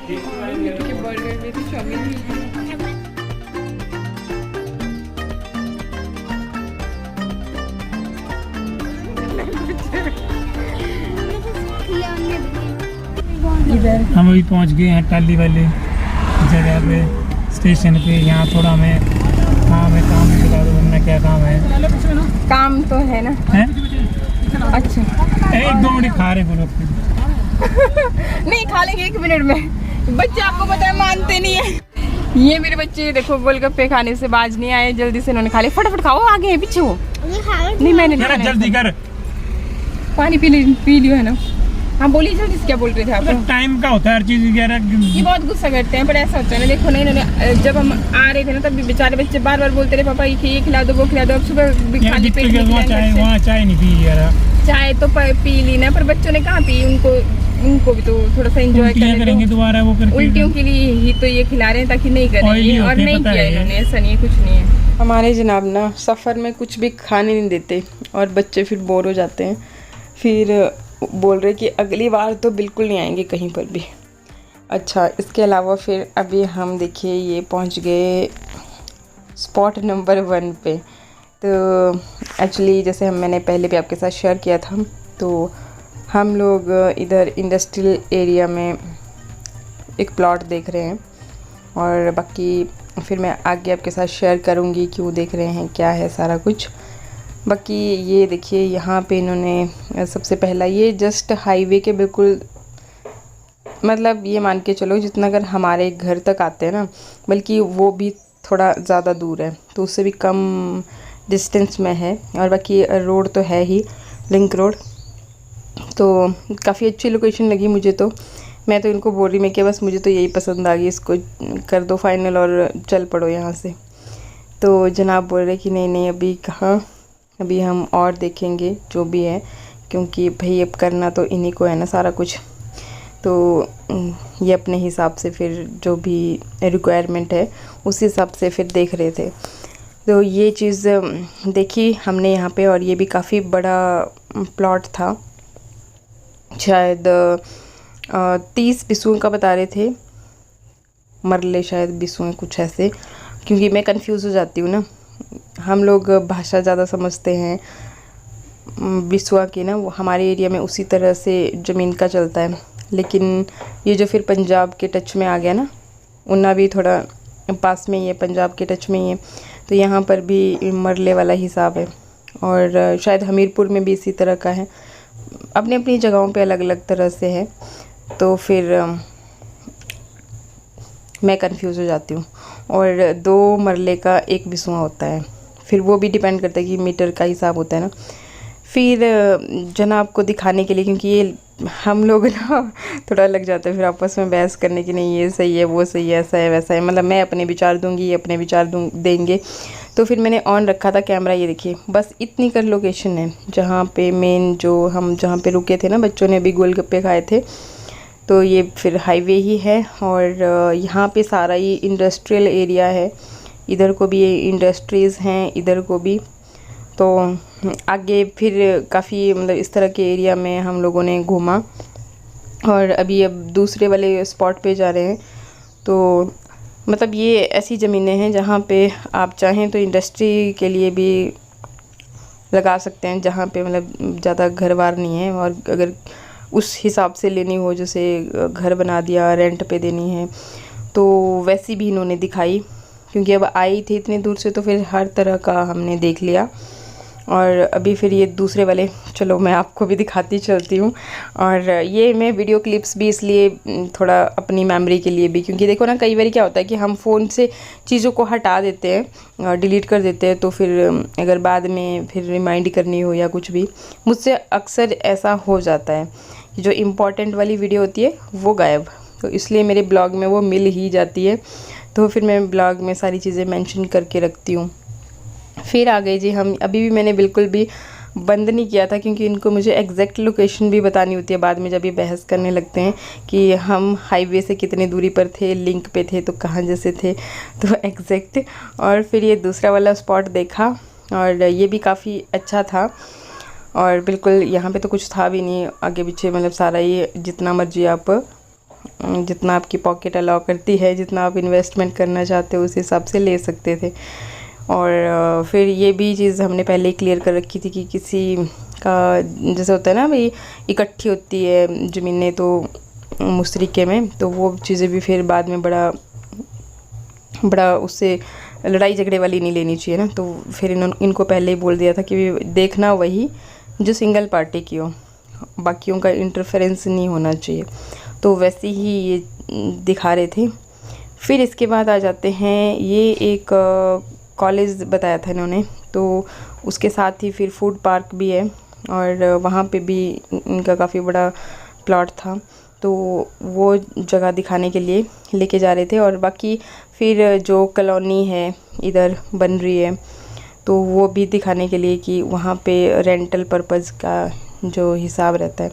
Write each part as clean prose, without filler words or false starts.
Burger में तो chowmein भी इधर हम अभी पहुंच गए हैं टाली वाले जगह पे, स्टेशन पे। यहाँ थोड़ा हमें काम है, काम भी बता दो वरना क्या काम है। काम तो है ना है? अच्छा एक दो मिनट खा रहे बोलो। नहीं खा लेंगे 1 मिनट में। बच्चे आपको पता है मानते नहीं है। ये मेरे बच्चे देखो गोलगप्पे खाने से बाज नहीं आए, जल्दी से इन्होंने खा लिया। फटाफट खाओ, आगे है पीछे हो। नहीं मैंने नहीं खाना। जल्दी कर, पानी पी लियो है ना। हाँ बोलिए जल्दी से, क्या बोल रहे थे आप? टाइम का होता है हर चीज वगैरह। ये बहुत गुस्सा करते हैं, पर ऐसा होता है ना, देखो ना इन्होंने जब हम आ रहे थे ना तब भी बेचारे बच्चे बार बार बोलते रहे पापा ये खिला दो वो खिला दो। अब सुबह भी खाली पेट वहाँ चाय नहीं पी यार। चाय तो पी ली ना, पर बच्चों ने कहाँ पी। उनको भी तो थोड़ा सा एंजॉय करेंगे दोबारा वो करके। उल्टियों के लिए ही तो ये खिला रहे हैं ताकि नहीं करेंगे, और नहीं किया इन्होंने। ऐसा नहीं है, कुछ नहीं है। हमारे जनाब ना सफ़र में कुछ भी खाने नहीं देते और बच्चे फिर बोर हो जाते हैं। फिर बोल रहे कि अगली बार तो बिल्कुल नहीं आएंगे कहीं पर भी। अच्छा, इसके अलावा फिर अभी हम देखिए ये पहुंच गए स्पॉट नंबर 1 पे। तो एक्चुअली जैसे मैंने पहले भी आपके साथ शेयर किया था, तो हम लोग इधर इंडस्ट्रियल एरिया में एक प्लॉट देख रहे हैं, और बाकी फिर मैं आगे आपके साथ शेयर करूंगी क्यों देख रहे हैं, क्या है सारा कुछ। बाकी ये देखिए यहाँ पे इन्होंने सबसे पहला ये जस्ट हाईवे के बिल्कुल, मतलब ये मान के चलो जितना अगर हमारे घर तक आते हैं ना, बल्कि वो भी थोड़ा ज़्यादा दूर है, तो उससे भी कम डिस्टेंस में है। और बाकी रोड तो है ही, लिंक रोड। तो काफ़ी अच्छी लोकेशन लगी मुझे। तो मैं तो इनको बोल रही मैं कि बस मुझे तो यही पसंद आ गई, इसको कर दो फाइनल और चल पड़ो यहाँ से। तो जनाब बोल रहे कि नहीं अभी कहाँ, अभी हम और देखेंगे जो भी है, क्योंकि भाई अब करना तो इन्हीं को है ना सारा कुछ। तो ये अपने हिसाब से फिर जो भी रिक्वायरमेंट है उस हिसाब से फिर देख रहे थे। तो ये चीज़ देखी हमने यहाँ पे, और ये भी काफ़ी बड़ा प्लॉट था, शायद 30 बिस्सुओं का बता रहे थे, मरले शायद बिस्सुएं कुछ ऐसे, क्योंकि मैं कंफ्यूज हो जाती हूँ ना। हम लोग भाषा ज़्यादा समझते हैं बिस्वा की ना, वो हमारे एरिया में उसी तरह से ज़मीन का चलता है। लेकिन ये जो फिर पंजाब के टच में आ गया ना, उन्ना भी थोड़ा पास में ही है, पंजाब के टच में ही है, तो यहाँ पर भी मरले वाला हिसाब है। और शायद हमीरपुर में भी इसी तरह का है, अपनी अपनी जगहों पे अलग अलग तरह से है। तो फिर मैं कंफ्यूज हो जाती हूँ। और 2 मरले का 1 बिस्वा होता है, फिर वो भी डिपेंड करता है कि मीटर का हिसाब होता है ना। फिर जनाब को दिखाने के लिए, क्योंकि ये हम लोग ना थोड़ा लग जाता है फिर आपस में बहस करने की, नहीं ये सही है वो सही है ऐसा है वैसा है, मतलब मैं अपने विचार दूंगी ये अपने विचार देंगे। तो फिर मैंने ऑन रखा था कैमरा। ये देखिए बस इतनी कर लोकेशन है जहाँ पे मेन जो हम जहाँ पे रुके थे ना, बच्चों ने अभी गोलगप्पे खाए थे, तो ये फिर हाईवे ही है। और यहाँ पे सारा ही इंडस्ट्रियल एरिया है, इधर को भी इंडस्ट्रीज़ हैं, इधर को भी। तो आगे फिर काफ़ी मतलब इस तरह के एरिया में हम लोगों ने घूमा, और अभी अब दूसरे वाले स्पॉट पे जा रहे हैं। तो मतलब ये ऐसी ज़मीनें हैं जहाँ पे आप चाहें तो इंडस्ट्री के लिए भी लगा सकते हैं, जहाँ पे मतलब ज़्यादा घर बार नहीं है, और अगर उस हिसाब से लेनी हो, जैसे घर बना दिया रेंट पे देनी है, तो वैसी भी इन्होंने दिखाई। क्योंकि अब आई थी इतनी दूर से, तो फिर हर तरह का हमने देख लिया। और अभी फिर ये दूसरे वाले, चलो मैं आपको भी दिखाती चलती हूँ। और ये मैं वीडियो क्लिप्स भी इसलिए थोड़ा अपनी मेमोरी के लिए भी, क्योंकि देखो ना कई बार क्या होता है कि हम फ़ोन से चीज़ों को हटा देते हैं, डिलीट कर देते हैं, तो फिर अगर बाद में फिर रिमाइंड करनी हो या कुछ भी, मुझसे अक्सर ऐसा हो जाता है कि जो इम्पोर्टेंट वाली वीडियो होती है वो गायब, तो इसलिए मेरे ब्लॉग में वो मिल ही जाती है। तो फिर मैं ब्लॉग में सारी चीज़ें मेंशन करके रखती हूँ। फिर आ गए जी हम। अभी भी मैंने बिल्कुल भी बंद नहीं किया था, क्योंकि इनको मुझे एग्जैक्ट लोकेशन भी बतानी होती है बाद में, जब ये बहस करने लगते हैं कि हम हाईवे से कितनी दूरी पर थे, लिंक पे थे, तो कहाँ जैसे थे, तो एग्जैक्ट। और फिर ये दूसरा वाला स्पॉट देखा, और ये भी काफ़ी अच्छा था। और बिल्कुल यहाँ पे तो कुछ था भी नहीं आगे पीछे, मतलब सारा ये जितना मर्जी आप जितना आपकी पॉकेट अलाउ करती है, जितना आप इन्वेस्टमेंट करना चाहते हो उस हिसाब से ले सकते थे। और फिर ये भी चीज़ हमने पहले ही क्लियर कर रखी थी कि किसी का जैसे होता है ना भाई, इकट्ठी होती है ज़मीनें तो मुश्तरिके में, तो वो चीज़ें भी फिर बाद में बड़ा उससे लड़ाई झगड़े वाली नहीं लेनी चाहिए ना। तो फिर इनको पहले ही बोल दिया था कि देखना वही जो सिंगल पार्टी की हो, बाकियों का इंटरफेरेंस नहीं होना चाहिए। तो वैसे ही ये दिखा रहे थे। फिर इसके बाद आ जाते हैं, ये एक कॉलेज बताया था इन्होंने, तो उसके साथ ही फिर फूड पार्क भी है और वहाँ पे भी इनका काफ़ी बड़ा प्लॉट था, तो वो जगह दिखाने के लिए लेके जा रहे थे। और बाकी फिर जो कॉलोनी है इधर बन रही है, तो वो भी दिखाने के लिए कि वहाँ पे रेंटल पर्पज़ का जो हिसाब रहता है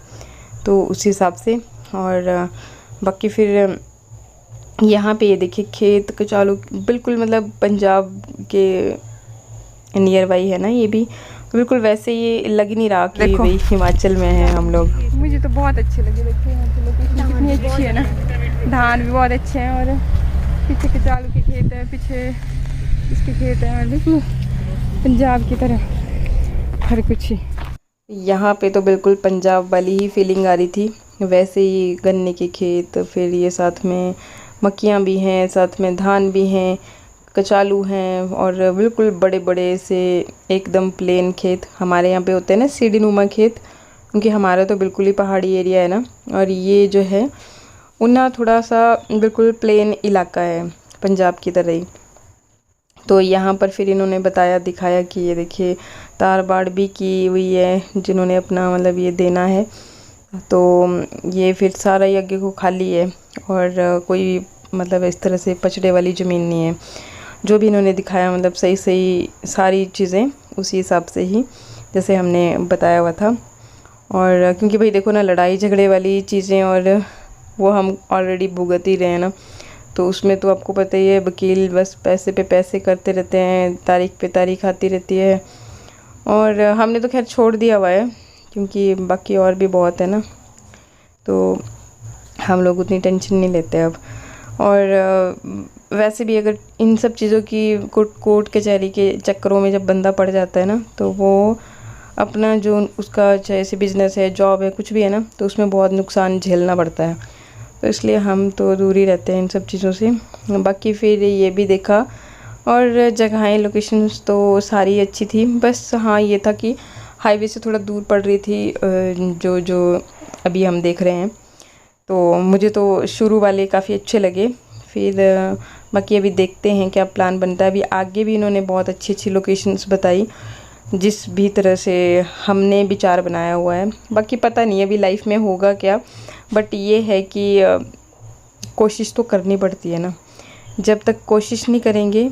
तो उस हिसाब से। और बाकी फिर यहाँ पे ये देखिए खेत कचालू, बिल्कुल मतलब पंजाब के नियर बाई है ना ये भी, बिल्कुल वैसे ये लग नहीं रहा कि भाई हिमाचल में है हम लोग। मुझे तो बहुत अच्छे लगे, देखिए यहाँ पे लोकेशन कितनी अच्छी है ना, धान भी बहुत अच्छे हैं और पीछे कचालू के खेत है, पीछे इसके खेत हैं और देखिए पंजाब की तरह हर कुछ ही। यहाँ पे तो बिल्कुल पंजाब वाली ही फीलिंग आ रही थी, वैसे ही गन्ने के खेत, फिर ये साथ में मक्कियाँ भी हैं, साथ में धान भी हैं, कचालू हैं और बिल्कुल बड़े बड़े से एकदम प्लेन खेत। हमारे यहाँ पे होते हैं ना सीढ़ी नुमा खेत, क्योंकि हमारा तो बिल्कुल ही पहाड़ी एरिया है ना, और ये जो है उन्ना थोड़ा सा बिल्कुल प्लेन इलाका है पंजाब की तरह ही। तो यहाँ पर फिर इन्होंने बताया दिखाया कि ये देखिए तार बाड़ भी की हुई है, जिन्होंने अपना मतलब ये देना है, तो ये फिर सारा ही आगे को खाली है और कोई मतलब इस तरह से पचड़े वाली ज़मीन नहीं है। जो भी इन्होंने दिखाया मतलब सही सही सारी चीज़ें उसी हिसाब से ही जैसे हमने बताया हुआ था। और क्योंकि भाई देखो ना, लड़ाई झगड़े वाली चीज़ें और वो हम ऑलरेडी भुगत ही रहे हैं ना, तो उसमें तो आपको पता ही है वकील बस पैसे पे पैसे करते रहते हैं, तारीख पे तारीख आती रहती है। और हमने तो खैर छोड़ दिया हुआ है क्योंकि बाकी और भी बहुत है ना, तो हम लोग उतनी टेंशन नहीं लेते अब। और वैसे भी अगर इन सब चीज़ों की कोर्ट कचहरी के चक्करों में जब बंदा पड़ जाता है ना, तो वो अपना जो उसका चाहे से बिज़नेस है, जॉब है, कुछ भी है ना, तो उसमें बहुत नुकसान झेलना पड़ता है। तो इसलिए हम तो दूर ही रहते हैं इन सब चीज़ों से। बाकी फिर ये भी देखा और जगहें लोकेशंस तो सारी अच्छी थी, बस हाँ ये था कि हाईवे से थोड़ा दूर पड़ रही थी जो अभी हम देख रहे हैं। तो मुझे तो शुरू वाले काफ़ी अच्छे लगे, फिर बाकी अभी देखते हैं क्या प्लान बनता है। अभी आगे भी इन्होंने बहुत अच्छी अच्छी लोकेशंस बताई जिस भी तरह से हमने विचार बनाया हुआ है। बाकी पता नहीं अभी लाइफ में होगा क्या, बट ये है कि कोशिश तो करनी पड़ती है ना, जब तक कोशिश नहीं करेंगे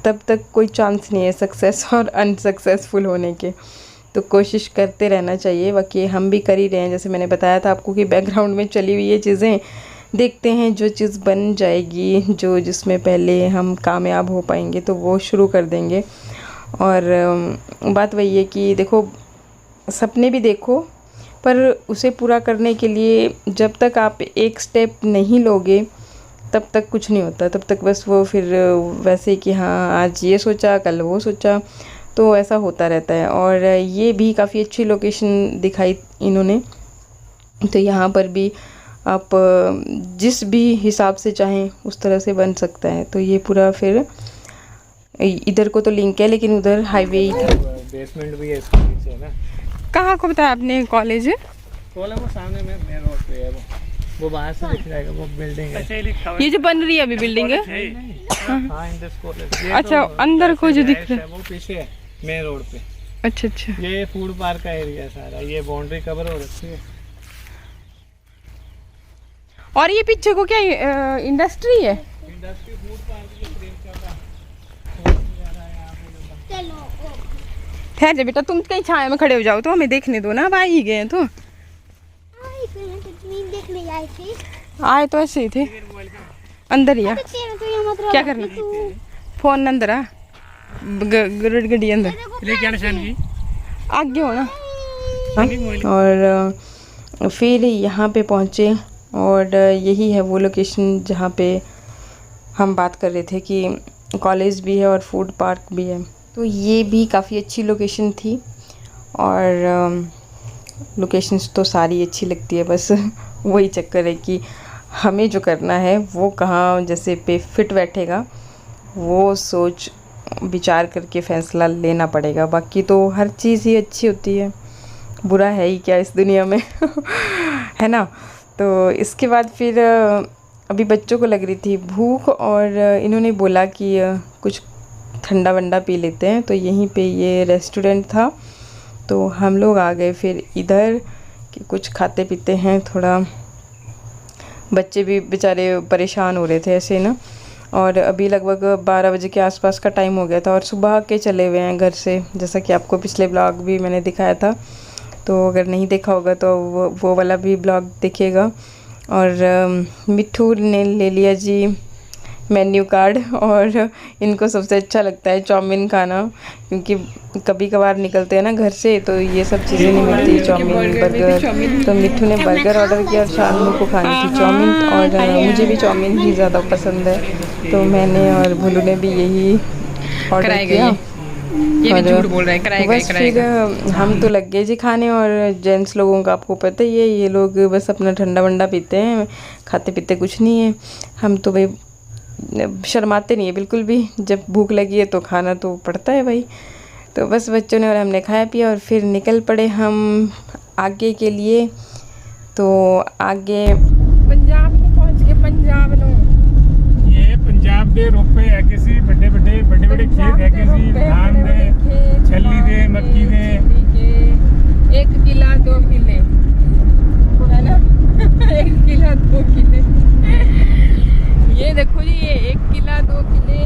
तब तक कोई चांस नहीं है सक्सेस और अनसक्सेसफुल होने के, तो कोशिश करते रहना चाहिए। बाकी हम भी कर ही रहे हैं, जैसे मैंने बताया था आपको कि बैकग्राउंड में चली हुई ये चीज़ें, देखते हैं जो चीज़ बन जाएगी, जो जिसमें पहले हम कामयाब हो पाएंगे तो वो शुरू कर देंगे। और बात वही है कि देखो सपने भी देखो, पर उसे पूरा करने के लिए जब तक आप एक स्टेप नहीं लोगे तब तक कुछ नहीं होता, तब तक बस वो फिर वैसे कि हाँ आज ये सोचा कल वो सोचा, तो ऐसा होता रहता है। और ये भी काफ़ी अच्छी लोकेशन दिखाई इन्होंने, तो यहाँ पर भी आप जिस भी हिसाब से चाहें उस तरह से बन सकता है। तो ये पूरा फिर इधर को तो लिंक है, लेकिन उधर हाईवे ही था। बेसमेंट भी है इसके नीचे ना। कहाँ को बताया आपने कॉलेज? कॉलेज वो सामने में मेन रोड पे है, वो बाहर से दिख जाएगा, वो बिल्डिंग है। ये जो बन रही है अभी बिल्डिंग है, हाँ इंडस कॉलेज। अच्छा अंदर को जो दिख रहा है वो पीछे है मेन रोड पे। अच्छा अच्छा, ये फूड पार्क का एरिया सारा, ये बाउंड्री कवर हो रखी है। और ये पीछे को क्या इंडस्ट्री है? इंडस्ट्री फूड पार्क के फ्रेम का ठहर जा बेटा, तुम कहीं छाया में खड़े हो जाओ तो हमें देखने दो ना, अब आ ही गए हैं तो। देखने आए थे, आए तो ऐसे ही थे, अंदर ही आ। क्या करना? फोन अंदर आ, गड्डी अंदर आगे हो ना। और फिर यहाँ पे पहुँचे और यही है वो लोकेशन जहाँ पे हम बात कर रहे थे कि कॉलेज भी है और फूड पार्क भी है। तो ये भी काफ़ी अच्छी लोकेशन थी और लोकेशंस तो सारी अच्छी लगती है, बस वही चक्कर है कि हमें जो करना है वो कहाँ जैसे पे फिट बैठेगा, वो सोच विचार करके फ़ैसला लेना पड़ेगा। बाकी तो हर चीज़ ही अच्छी होती है, बुरा है ही क्या इस दुनिया में है ना। तो इसके बाद फिर अभी बच्चों को लग रही थी भूख और इन्होंने बोला कि कुछ ठंडा वंडा पी लेते हैं। तो यहीं पे ये रेस्टोरेंट था, तो हम लोग आ गए फिर इधर कि कुछ खाते पीते हैं थोड़ा। बच्चे भी बेचारे परेशान हो रहे थे ऐसे ना। और अभी लगभग 12 बजे के आसपास का टाइम हो गया था और सुबह के चले हुए हैं घर से, जैसा कि आपको पिछले ब्लॉग भी मैंने दिखाया था। तो अगर नहीं देखा होगा तो वो वाला भी ब्लॉग देखिएगा। और मिट्ठू ने ले लिया जी मेन्यू कार्ड और इनको सबसे अच्छा लगता है चाउमीन खाना, क्योंकि कभी कभार निकलते हैं ना घर से तो ये सब चीज़ें नहीं मिलती, चाउमीन बर्गर। तो मिट्ठू ने बर्गर ऑर्डर किया और शानू को खानी थी चाउमीन, और मुझे भी चाउमीन ही ज़्यादा पसंद है। तो मैंने और भोलू ने भी यही ऑर्डर किया। ये भी झूठ बोल रहा है, कराएगा बस फिर हम तो लग गए जी खाने। और जेंट्स लोगों का आपको पता ही है, ये लोग बस अपना ठंडा वंडा पीते हैं, खाते पीते कुछ नहीं है। हम तो भाई शर्माते नहीं है बिल्कुल भी, जब भूख लगी है तो खाना तो पड़ता है भाई। तो बस बच्चों ने और हमने खाया पिया और फिर निकल पड़े हम आगे के लिए। तो आगे पंजाब में पहुंच गए। पंजाब नो ये पंजाब दे रोपे है किसी बड़े खेत है किसी धान दे छली दे मक्की दे 1 किला 2 किले है ना 1 किला 2 किले। ये देखो जी, ये 1 किला 2 किले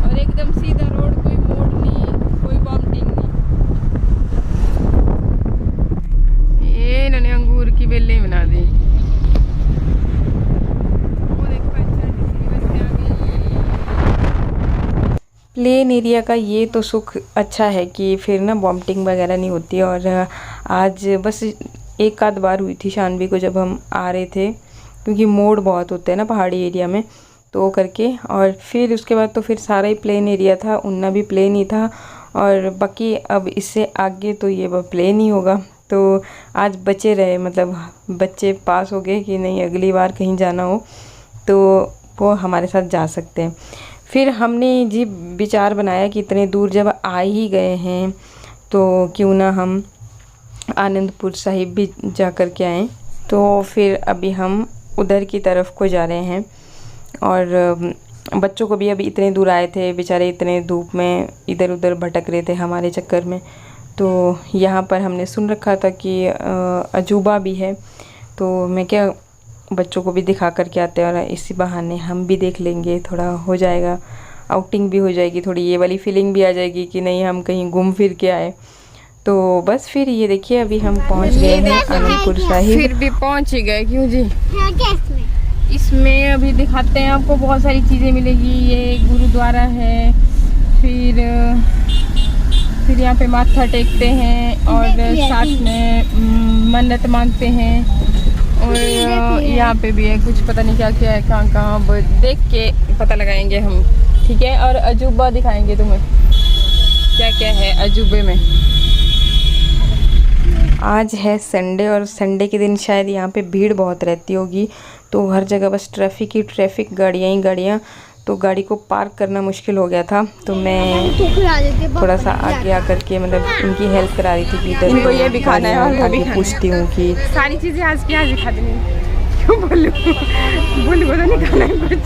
और एकदम सीधा रोड, कोई मोड़ नहीं, कोई बम्पिंग नहीं। ये इन्होंने अंगूर की बेलें बना दी। प्लेन एरिया का ये तो सुख अच्छा है कि फिर ना वॉमिटिंग वगैरह नहीं होती। और आज बस एक आध बार हुई थी शानवी को जब हम आ रहे थे, क्योंकि मोड़ बहुत होते हैं ना पहाड़ी एरिया में, तो करके। और फिर उसके बाद तो फिर सारा ही प्लेन एरिया था, उन्ना भी प्लेन ही था। और बाकी अब इससे आगे तो ये प्लेन ही होगा। तो आज बचे रहे, मतलब बच्चे पास हो गए कि नहीं अगली बार कहीं जाना हो तो वो हमारे साथ जा सकते हैं। फिर हमने जी विचार बनाया कि इतने दूर जब आ ही गए हैं तो क्यों ना हम आनंदपुर साहिब भी जा कर के आएँ। तो फिर अभी हम उधर की तरफ को जा रहे हैं। और बच्चों को भी अभी इतने दूर आए थे बेचारे, इतने धूप में इधर उधर भटक रहे थे हमारे चक्कर में। तो यहाँ पर हमने सुन रखा था कि अजूबा भी है, तो मैं क्या बच्चों को भी दिखा कर के आते हैं और इसी बहाने हम भी देख लेंगे, थोड़ा हो जाएगा, आउटिंग भी हो जाएगी, थोड़ी ये वाली फीलिंग भी आ जाएगी कि नहीं हम कहीं घूम फिर के आए। तो बस फिर ये देखिए अभी हम पहुंच गए हैं आनंदपुर साहिब। फिर भी पहुंच ही गए, क्यों जी? इसमें अभी दिखाते हैं आपको, बहुत सारी चीज़ें मिलेगी। ये गुरुद्वारा है, फिर यहाँ पे माथा टेकते हैं और साथ में मन्नत मांगते हैं। और यहाँ पे भी है कुछ, पता नहीं क्या क्या है, कहाँ कहाँ देख के पता लगाएंगे हम, ठीक है। और अजूबा दिखाएंगे तुम्हें क्या क्या है अजूबे में। आज है संडे और संडे के दिन शायद यहाँ पे भीड़ बहुत रहती होगी, तो हर जगह बस ट्रैफिक ही ट्रैफिक, गाड़ियाँ ही गाड़ियाँ। तो गाड़ी को पार्क करना मुश्किल हो गया था, तो मैं थोड़ा सा आगे आकर के मतलब इनकी हेल्प करा रही थी कि इधर इनको ये भी खाना है और वो भी पूछती हूँ कि सारी चीज़ें आज की आज दिखा देंगे। क्यों बोलूँ तो नहीं खाना है कुछ।